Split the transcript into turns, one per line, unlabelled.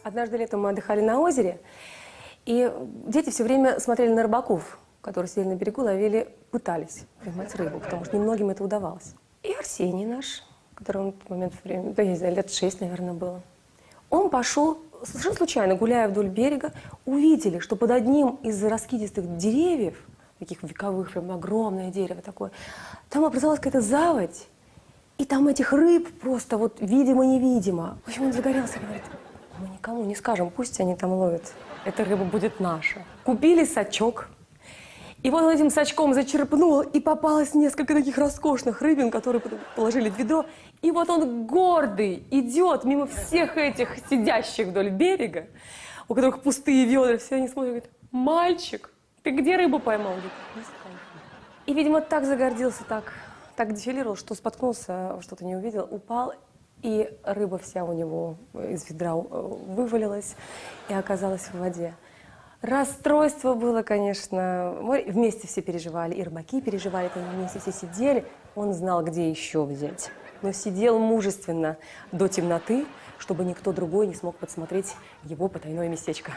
Однажды летом мы отдыхали на озере, и дети все время смотрели на рыбаков, которые сидели на берегу, пытались поймать рыбу, потому что немногим это удавалось. И Арсений наш, которому в тот момент времени, да, я не знаю, лет 6, наверное, было, он пошел, совершенно случайно, гуляя вдоль берега, увидели, что под одним из раскидистых деревьев, таких вековых, прям огромное дерево такое, там образовалась какая-то заводь, и там этих рыб просто вот видимо-невидимо. В общем, он загорелся, говорит, мы никому не скажем, пусть они там ловят, эта рыба будет наша. Купили сачок, и вот он этим сачком зачерпнул, и попалось несколько таких роскошных рыбин, которые положили в ведро. И вот он гордый идет мимо всех этих сидящих вдоль берега, у которых пустые ведра, все они смотрят, говорят, мальчик, ты где рыбу поймал? Говорит, не знаю. И, видимо, так загордился, так дефилировал, что споткнулся, что-то не увидел, упал, и рыба вся у него из ведра вывалилась и оказалась в воде. Расстройство было, конечно, вместе все переживали, и рыбаки переживали, это они вместе все сидели, он знал, где еще взять. Но сидел мужественно до темноты, чтобы никто другой не смог подсмотреть его потайное местечко.